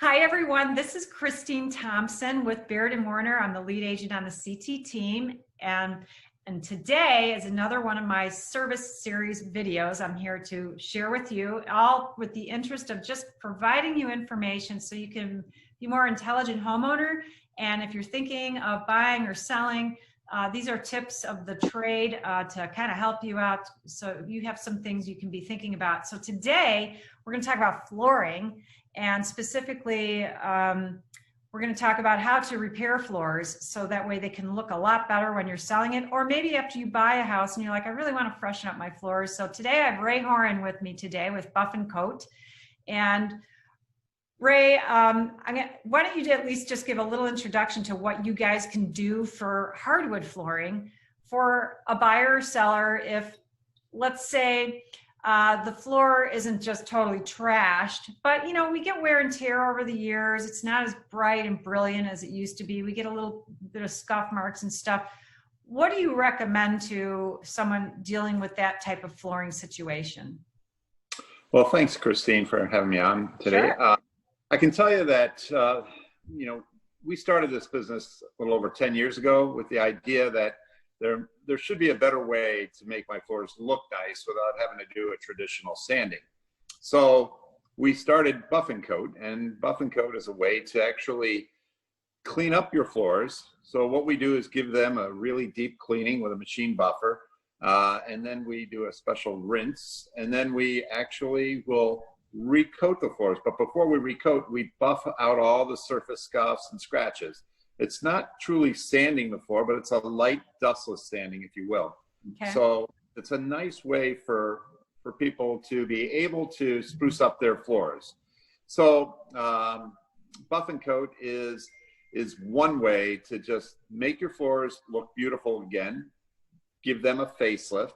Hi, everyone. This is Christine Thompson with Baird & Warner. I'm the lead agent on the CT team. And today is another one of my service series videos I'm here to share with you, all with the interest of just providing you information so you can be more intelligent homeowner. And if you're thinking of buying or selling, these are tips of the trade to kind of help you out. So you have some things you can be thinking about. So today we're going to talk about flooring. And specifically, we're going to talk about how to repair floors so that way they can look a lot better when you're selling it, or maybe after you buy a house and you're like, I really want to freshen up my floors. So today I have Ray Horan with me today with Buff&Coat. And Ray, why don't you at least just give a little introduction to what you guys can do for hardwood flooring for a buyer or seller if, let's say, the floor isn't just totally trashed, but we get wear and tear over the years. It's not as bright and brilliant as it used to be. We get a little bit of scuff marks and stuff. What do you recommend to someone dealing with that type of flooring situation? Well, thanks, Christine, for having me on today. Sure. I can tell you that, we started this business a little over 10 years ago with the idea that there should be a better way to make my floors look nice without having to do a traditional sanding. So we started Buff&Coat, and Buff&Coat is a way to actually clean up your floors. So what we do is give them a really deep cleaning with a machine buffer, and then we do a special rinse, and then we actually will recoat the floors. But before we recoat, we buff out all the surface scuffs and scratches. It's not truly sanding the floor, but it's a light dustless sanding, if you will. Okay. So it's a nice way for people to be able to spruce up their floors. So Buff&Coat is one way to just make your floors look beautiful again, give them a facelift,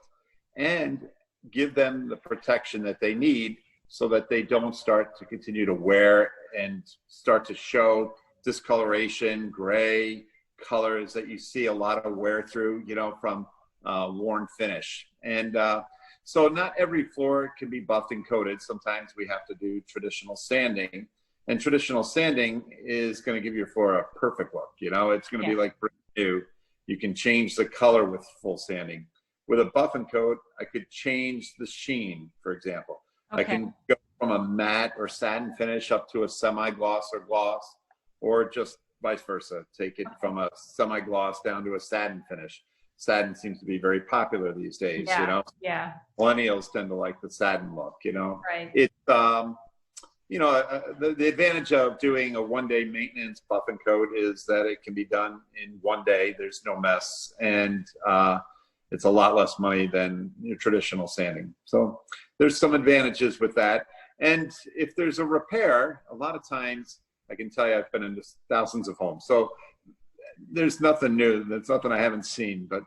and give them the protection that they need so that they don't start to continue to wear and start to show discoloration, gray colors that you see a lot of wear through, from worn finish. And so not every floor can be buffed and coated. Sometimes we have to do traditional sanding, and traditional sanding is going to give your floor a perfect look. It's going to be like brand new. You can change the color with full sanding. With a Buff&Coat, I could change the sheen, for example. Okay. I can go from a matte or satin finish up to a semi-gloss or gloss, or just vice versa. Take it from a semi-gloss down to a satin finish. Satin seems to be very popular these days, Yeah. Millennials tend to like the satin look, Right. It's, the advantage of doing a one-day maintenance Buff&Coat is that it can be done in one day. There's no mess, and it's a lot less money than your traditional sanding. So there's some advantages with that. And if there's a repair, a lot of times, I can tell you I've been into thousands of homes. So there's nothing new. There's nothing I haven't seen. But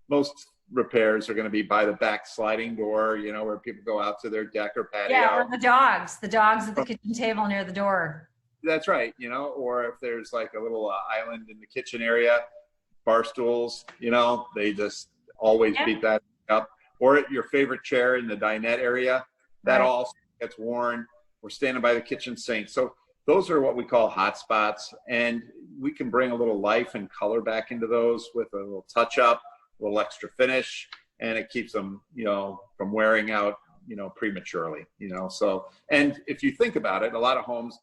most repairs are going to be by the back sliding door, where people go out to their deck or patio. Yeah, or the dogs at the kitchen table near the door. That's right. Or if there's like a little island in the kitchen area, bar stools, they just always beat that up. Or your favorite chair in the dinette area, that also gets worn. We're standing by the kitchen sink. So those are what we call hot spots, and we can bring a little life and color back into those with a little touch up, a little extra finish, and it keeps them, from wearing out, prematurely, So, and if you think about it, a lot of homes,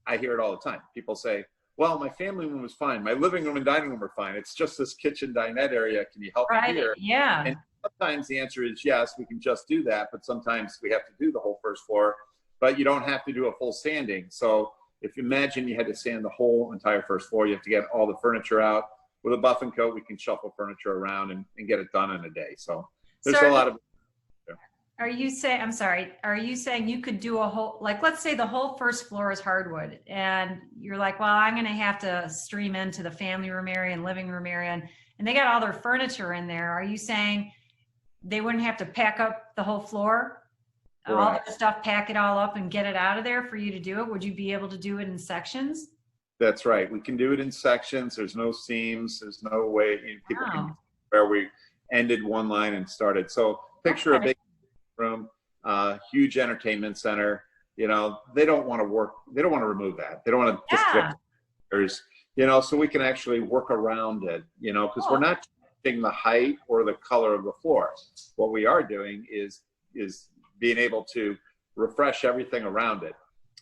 I hear it all the time. People say, well, my family room was fine. My living room and dining room are fine. It's just this kitchen dinette area. Can you help me here? Yeah. And sometimes the answer is yes, we can just do that. But sometimes we have to do the whole first floor, but you don't have to do a full sanding. So if you imagine you had to sand the whole entire first floor, you have to get all the furniture out. With a Buff&Coat, we can shuffle furniture around and get it done in a day. So there's a lot of. Are you saying you could do a whole, like, let's say the whole first floor is hardwood and you're like, well, I'm going to have to stream into the family room area and living room area, and they got all their furniture in there. Are you saying they wouldn't have to pack up the whole floor? Correct. All that stuff, pack it all up and get it out of there for you to do it? Would you be able to do it in sections? That's right. We can do it in sections. There's no seams. There's no way people can, where we ended one line and started. So picture a big room, huge entertainment center, you know, they don't want to remove that. They don't want to just Yeah. you know, so we can actually work around it, you know, because we're not changing the height or the color of the floor. What we are doing is being able to refresh everything around it.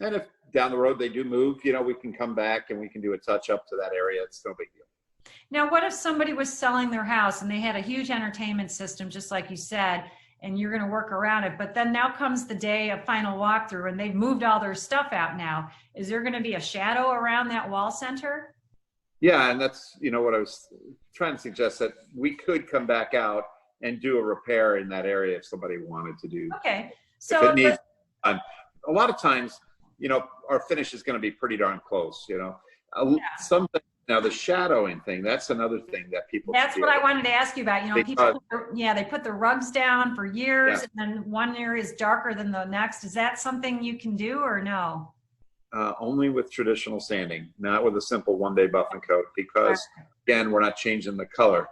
And if down the road they do move, you know, we can come back and we can do a touch up to that area. It's no big deal. Now, what if somebody was selling their house and they had a huge entertainment system, just like you said, and you're going to work around it, but then now comes the day of final walkthrough and they've moved all their stuff out now. Is there going to be a shadow around that wall center? Yeah, and that's, you know, what I was trying to suggest, that we could come back out and do a repair in that area if somebody wanted to do. Okay. So if it needs, a lot of times, you know, our finish is going to be pretty darn close, you know. Something, now the shadowing thing, that's another thing that people. That's what I wanted to ask you about. You know, people, they put the rugs down for years, and then one area is darker than the next. Is that something you can do or no? Only with traditional sanding, not with a simple one-day buff and coat, because again, we're not changing the color.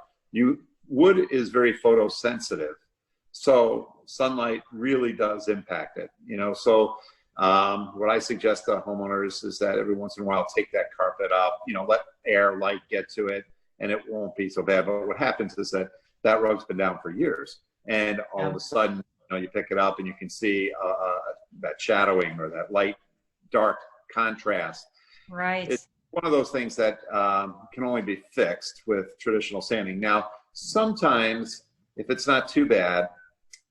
Wood is very photosensitive, so sunlight really does impact it, you know. So what I suggest to homeowners is that every once in a while take that carpet up, you know, let air, light get to it, and it won't be so bad. But what happens is that rug's been down for years, and all of a sudden, you know, you pick it up and you can see that shadowing or that light dark contrast. Right. It's one of those things that can only be fixed with traditional sanding. Now, sometimes if it's not too bad,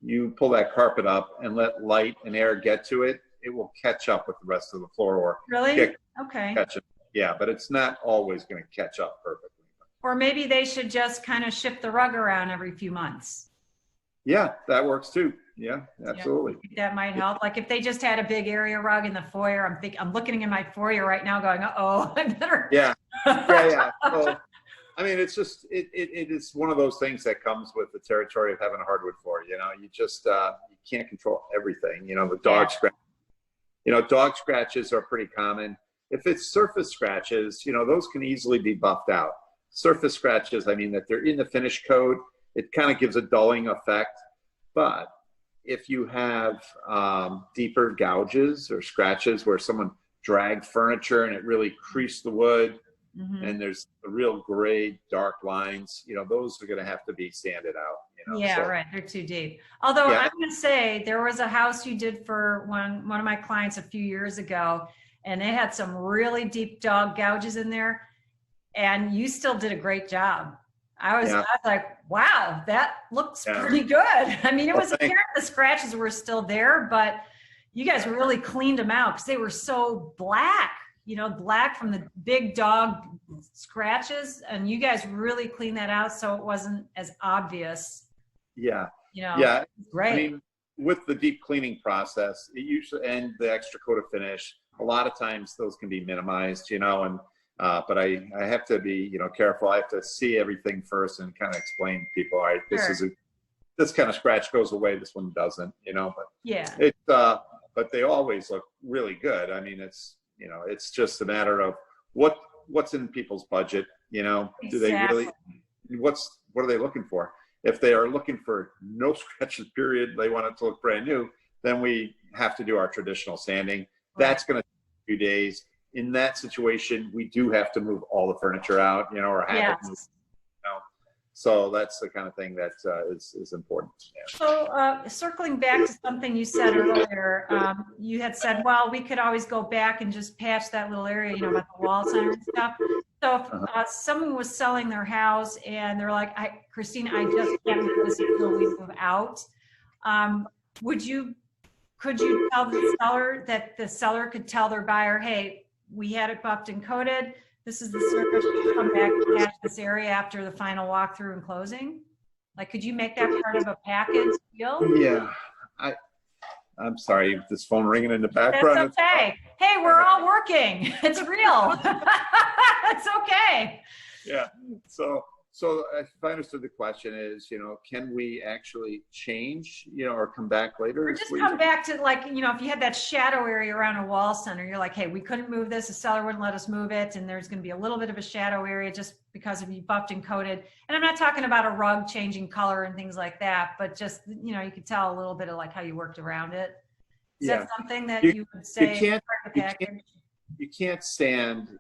you pull that carpet up and let light and air get to it. It will catch up with the rest of the floor. Or really? Okay. Catch it. Yeah, but it's not always going to catch up perfectly. Or maybe they should just kind of shift the rug around every few months. Yeah, that works too. Yeah, absolutely. Yeah, that might help. Like if they just had a big area rug in the foyer, I'm looking in my foyer right now going, uh-oh, I better. Yeah. So, I mean, it's just, it is one of those things that comes with the territory of having a hardwood floor. You know, you just, you can't control everything. You know, the dog scratch. You know, dog scratches are pretty common. If it's surface scratches, you know, those can easily be buffed out. Surface scratches, I mean, that they're in the finish coat, it kind of gives a dulling effect. But if you have deeper gouges or scratches where someone dragged furniture and it really creased the wood, and there's a real gray, dark lines, you know, those are going to have to be sanded out. You know? Yeah, so, right. They're too deep. Although I'm going to say there was a house you did for one of my clients a few years ago, and it had some really deep dog gouges in there, and you still did a great job. I was like, wow, that looks pretty good. I mean, it was apparent the scratches were still there, but you guys really cleaned them out because they were so black, you know, black from the big dog scratches. And you guys really cleaned that out so it wasn't as obvious. Yeah. You know, yeah. Great. I mean, with the deep cleaning process, it usually, and the extra coat of finish, a lot of times those can be minimized, you know, and but I have to be, you know, careful. I have to see everything first and kind of explain to people, all right, this kind of scratch goes away, this one doesn't, you know, but but they always look really good. I mean, it's, you know, it's just a matter of what's in people's budget, you know, do they really, what are they looking for? If they are looking for no scratches, period, they want it to look brand new, then we have to do our traditional sanding. That's going to take a few days. In that situation, we do have to move all the furniture out, you know, or have it moved, you know. So that's the kind of thing that is important. Yeah. So circling back to something you said earlier, you had said, well, we could always go back and just patch that little area, you know, about the wall center and stuff. So if someone was selling their house and they're like, Christine, I just can't do this until we move out. Could you tell the seller that the seller could tell their buyer, hey, we had it buffed and coated. This is the surface. Come back and patch this area after the final walkthrough and closing. Like, could you make that part of a package deal? Yeah, I'm sorry, this phone ringing in the background. That's okay. Hey, we're all working. It's real. It's okay. Yeah. So if I understood the question is, you know, can we actually change, you know, or come back later? Or just come back to, like, you know, if you had that shadow area around a wall center, you're like, hey, we couldn't move this, the seller wouldn't let us move it, and there's going to be a little bit of a shadow area just because of you buffed and coated. And I'm not talking about a rug changing color and things like that, but just, you know, you could tell a little bit of like how you worked around it. Is yeah. that something that You, you would you say can't, part of the you can't, package? you can't sand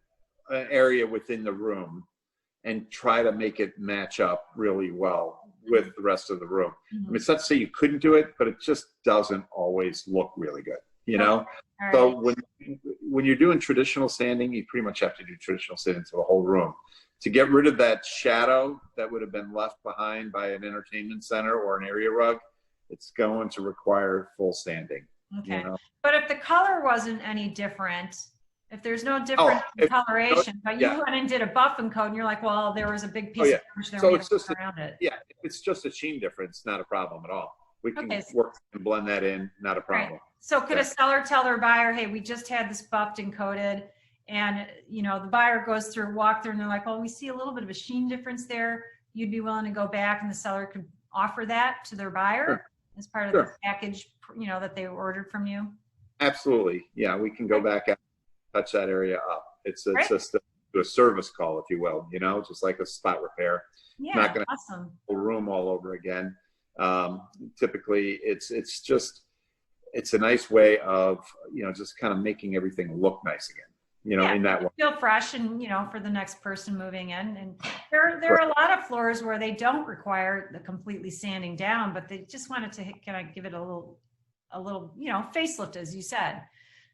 an area within the room and try to make it match up really well with the rest of the room. I mean, it's not to say you couldn't do it, but it just doesn't always look really good, you know? All right. So when you're doing traditional sanding, you pretty much have to do traditional sanding to the whole room. To get rid of that shadow that would have been left behind by an entertainment center or an area rug, it's going to require full sanding. Okay. You know? But if the color wasn't any different, if there's no Oh, difference in if, coloration, but you yeah. went and did a buff and coat and you're like, well, there was a big piece Oh, yeah. of damage there, So we had it's to just work around it. Yeah, if it's just a sheen difference, not a problem at all. We can Okay. work and blend that in, not a problem. Right. So could Yeah. a seller tell their buyer, hey, we just had this buffed and coated, and you know, the buyer goes through, walk through, and they're like, well, we see a little bit of a sheen difference there. You'd be willing to go back, and the seller could offer that to their buyer Sure. as part of Sure. the package, you know, that they ordered from you? Absolutely. Yeah, we can go back and touch that area up. It's Right. just a service call, if you will, you know, just like a spot repair. Yeah, Not going to awesome. whole room all over again. Typically, it's a nice way of, you know, just kind of making everything look nice again, you know, Yeah, in that way. feel fresh, and you know, for the next person moving in. And there are a lot of floors where they don't require the completely sanding down, but they just wanted to kind of give it a little, you know, facelift, as you said.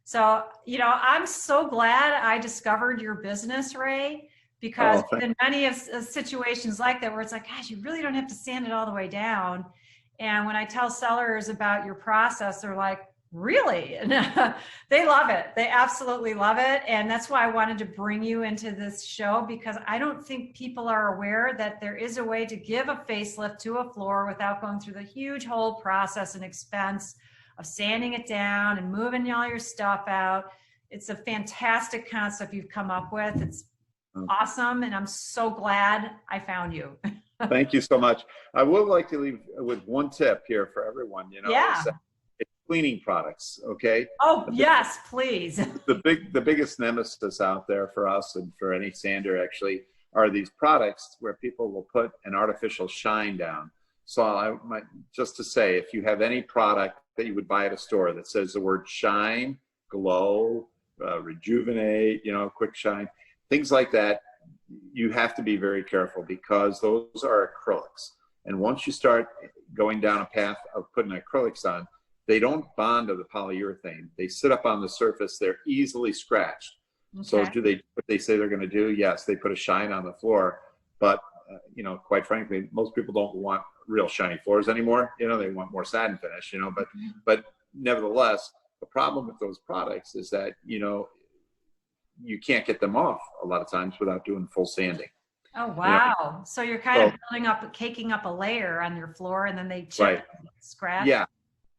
So, you know, I'm so glad I discovered your business, Ray, because Oh, in many of situations like that where it's like, gosh, you really don't have to sand it all the way down. And when I tell sellers about your process, they're like, really? And they love it. They absolutely love it. And that's why I wanted to bring you into this show, because I don't think people are aware that there is a way to give a facelift to a floor without going through the huge whole process and expense of sanding it down and moving all your stuff out. It's a fantastic concept you've come up with. It's awesome. And I'm so glad I found you. thank you so much. I would like to leave with one tip here for everyone, you know, Yeah. is that it's cleaning products. Okay. Oh, yes, please. The biggest nemesis out there for us and for any sander actually are these products where people will put an artificial shine down. So I might just to say, if you have any product that you would buy at a store that says the word shine, glow, rejuvenate, you know, quick shine, things like that, you have to be very careful, because those are acrylics. And once you start going down a path of putting acrylics on, they don't bond to the polyurethane. They sit up on the surface. They're easily scratched. Okay. So do they, what they say they're going to do? Yes, they put a shine on the floor. But, you know, quite frankly, most people don't want real shiny floors anymore. You know, they want more satin finish, you know, but nevertheless, the problem with those products is that, you know, you can't get them off a lot of times without doing full sanding. Oh, wow. You know? So you're kind of building up, caking up a layer on your floor, and then they chip Right. and scratch. Yeah.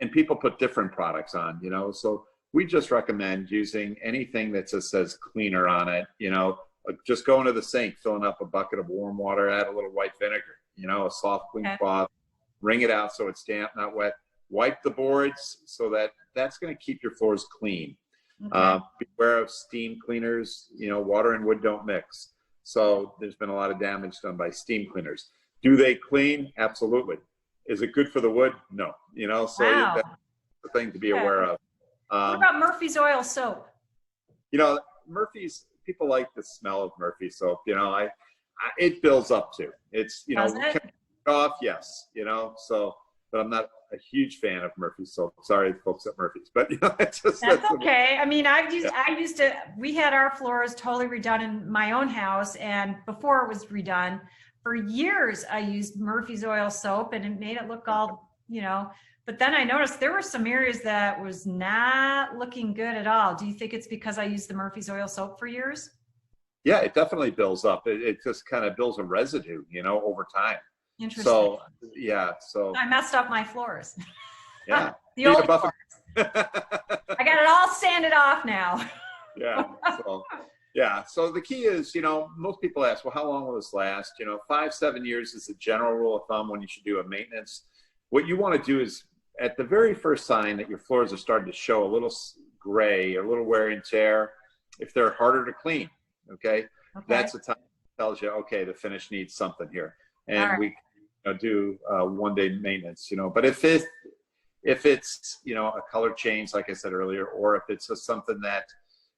And people put different products on, you know, so we just recommend using anything that just says cleaner on it, you know, just go into the sink, filling up a bucket of warm water, add a little white vinegar, you know, a soft clean cloth, wring it out so it's damp, not wet, wipe the boards, so that's going to keep your floors clean. Okay. Beware of steam cleaners, you know, water and wood don't mix. So there's been a lot of damage done by steam cleaners. Do they clean? Absolutely. Is it good for the wood? No. You know, so Wow. that's the thing to be aware of. What about Murphy's oil soap? You know, Murphy's, people like the smell of Murphy soap. You know, it builds up too. It's, you know, Does it? can it off, yes, you know, so, but I'm not a huge fan of Murphy's soap. Sorry, folks at Murphy's, but you know, it's just, That's okay. I mean, I used to, we had our floors totally redone in my own house, and before it was redone, for years I used Murphy's oil soap, and it made it look all, you know, but then I noticed there were some areas that was not looking good at all. Do you think it's because I used the Murphy's oil soap for years? yeah, it definitely builds up. It just kind of builds a residue, you know, over time. Interesting. So, yeah, so. I messed up my floors. Yeah. The old Buff- floors. I got it all sanded off now. Yeah. So, yeah. So the key is, you know, most people ask, well, how long will this last? You know, 5-7 years is the general rule of thumb when you should do a maintenance. What you want to do is, at the very first sign that your floors are starting to show a little gray or a little wear and tear, if they're harder to clean, okay, that's the time that tells you, okay, the finish needs something here. And we do 1-day maintenance, you know. But if If it's, you know, a color change, like I said earlier, or if it's just something that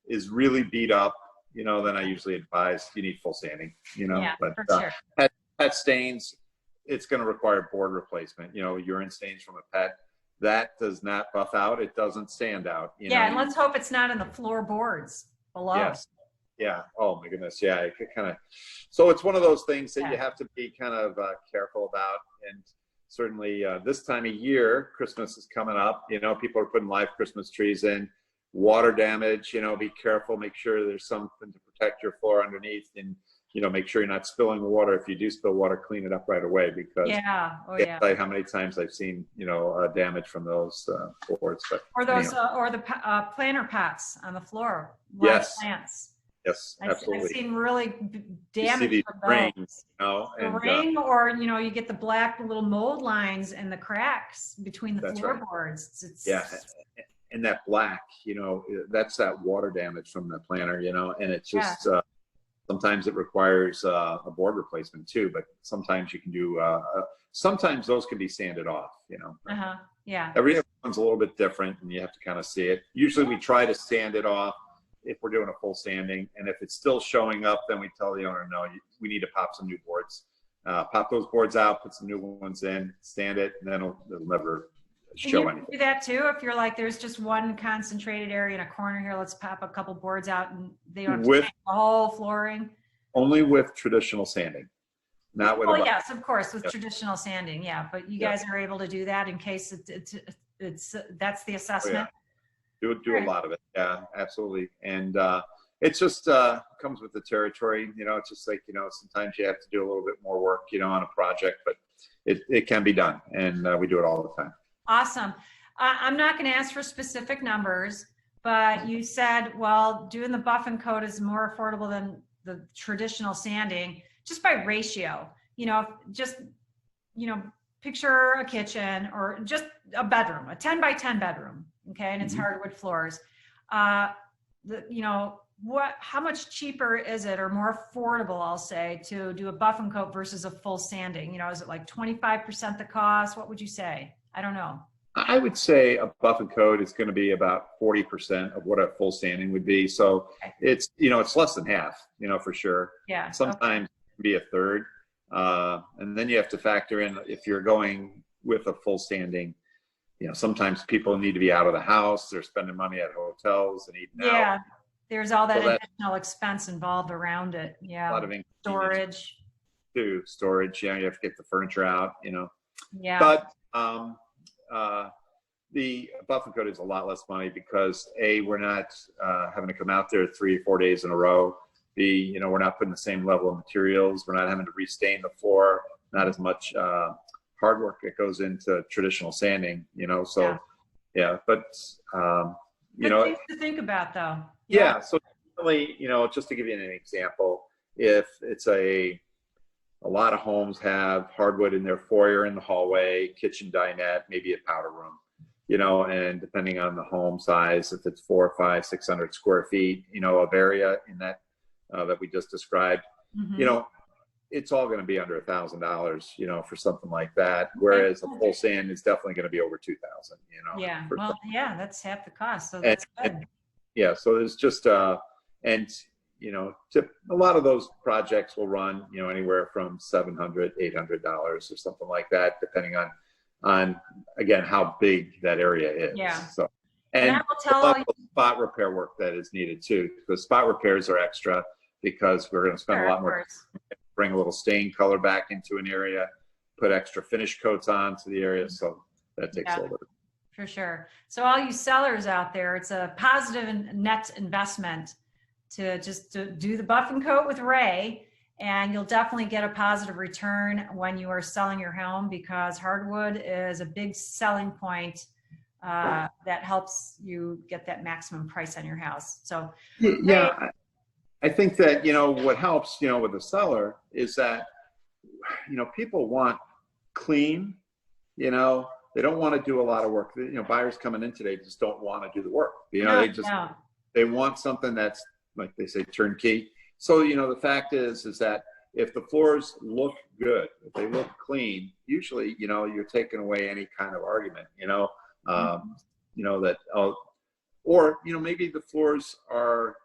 is really beat up, you know, then I usually advise you need full sanding, you know. Yeah, But for sure. pet stains, it's going to require board replacement. You know, urine stains from a pet, that does not buff out. It doesn't sand out. You know, And let's hope it's not in the floorboards below. yes. Yeah. Oh my goodness. Yeah. It could kind of, so it's one of those things that you have to be kind of careful about. And certainly this time of year, Christmas is coming up, you know, people are putting live Christmas trees in. Water damage, you know, be careful, make sure there's something to protect your floor underneath, and, you know, make sure you're not spilling water. If you do spill water, clean it up right away, because tell you how many times I've seen, you know, damage from those boards. But or those or the planter pots on the floor. Yes. Plants. Yes, absolutely. I've seen really damage. You see these from rings, those. you know, The and ring, or, you know, you get the black little mold lines and the cracks between the floorboards. Yeah. And that black, you know, that's that water damage from the planter, you know, and it's just sometimes it requires a board replacement too, but sometimes you can do, sometimes those can be sanded off, you know. Yeah. Everyone's a little bit different, and you have to kind of see it. Usually we try to sand it off if we're doing a full sanding, and if it's still showing up, then we tell the owner, no, we need to pop some new boards. Pop those boards out, put some new ones in, sand it, and then it'll never show anything. Do that too if you're like, there's just one concentrated area in a corner here, let's pop a couple boards out, and they don't have to paint the whole flooring. Only with traditional sanding, not with yes, of course, with traditional sanding, but you guys are able to do that in case it's that's the assessment. Do a lot of it, absolutely. And it's just comes with the territory, you know. It's just like, you know, sometimes you have to do a little bit more work, you know, on a project, but it can be done, and we do it all the time. Awesome. I'm not going to ask for specific numbers, but you said, well, doing the buff and coat is more affordable than the traditional sanding, just by ratio. You know, just, you know, picture a kitchen or just a bedroom, a 10 by 10 bedroom, okay, and it's hardwood floors. You know, how much cheaper is it, or more affordable, I'll say, to do a buff and coat versus a full sanding? You know, is it like 25% the cost? What would you say? I don't know. I would say a buff and coat is going to be about 40% of what a full sanding would be. So it's, you know, it's less than half, you know, for sure. Yeah. Sometimes it can be a third. And then you have to factor in, if you're going with a full sanding, you know, sometimes people need to be out of the house. They're spending money at hotels and eating out. Yeah. There's all that additional expense involved around it. Yeah. A lot of storage. Storage. Yeah. You have to get the furniture out, you know. Yeah. But, the buff and coat is a lot less money because A, we're not having to come out there 3 or 4 days in a row. B, you know, we're not putting the same level of materials. We're not having to restain the floor. Not as much hard work that goes into traditional sanding, you know. So but you know, things to think about though. So really, you know, just to give you an example, if it's a lot of homes have hardwood in their foyer, in the hallway, kitchen, dinette, maybe a powder room, you know, and depending on the home size, if it's 400, 500, 600 square feet, you know, of area in that that we just described, you know, it's all going to be under $1,000, you know, for something like that. Whereas a full sand is definitely going to be over 2,000, you know. Yeah. Well, that's half the cost. So that's good. So there's just, and, you know, a lot of those projects will run, you know, anywhere from $700, $800 or something like that, depending on again, how big that area is. Yeah. So, and I will tell all you, spot repair work that is needed too, because spot repairs are extra because we're going to spend a lot more, bring a little stain color back into an area, put extra finish coats on to the area. So that takes a little bit. For sure. So all you sellers out there, it's a positive net investment to do the buff and coat with Ray, and you'll definitely get a positive return when you are selling your home, because hardwood is a big selling point that helps you get that maximum price on your house. So I think that, you know, what helps, you know, with the seller is that, you know, people want clean, you know, they don't want to do a lot of work. You know, buyers coming in today just don't want to do the work. You know, they want something that's, like they say, turnkey. So, you know, the fact is that if the floors look good, if they look clean, usually, you know, you're taking away any kind of argument, you know, You know, that, or, you know, maybe the floors are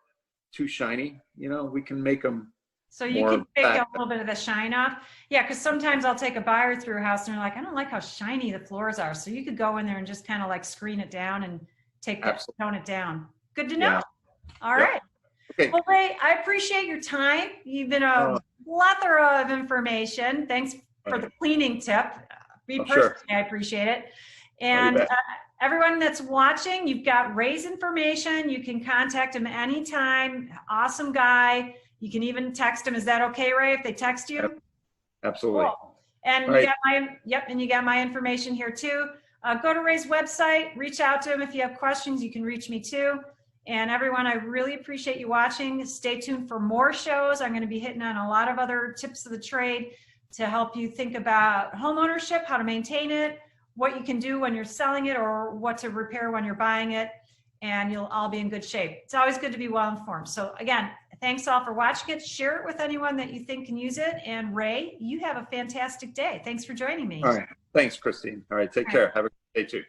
too shiny, you know, we can make them. So you can take a little bit of the shine off. Yeah, because sometimes I'll take a buyer through a house and they're like, I don't like how shiny the floors are. So you could go in there and just kind of like screen it down and take that, tone it down. Good to know. Yeah. All right. Okay. Well, Ray, I appreciate your time. You've been a plethora of information. Thanks for the cleaning tip. Me personally, I appreciate it. And everyone that's watching, you've got Ray's information. You can contact him anytime. Awesome guy. You can even text him. Is that okay, Ray, if they text you? Absolutely. Cool. And you got my, and you got my information here too. Go to Ray's website, reach out to him. If you have questions, you can reach me too. And everyone, I really appreciate you watching. Stay tuned for more shows. I'm going to be hitting on a lot of other tips of the trade to help you think about home ownership, how to maintain it, what you can do when you're selling it, or what to repair when you're buying it, and you'll all be in good shape. It's always good to be well informed. So again, thanks all for watching it. Share it with anyone that you think can use it. And Ray, you have a fantastic day. Thanks for joining me. All right. Thanks, Christine. All right. Take care. Have a good day too.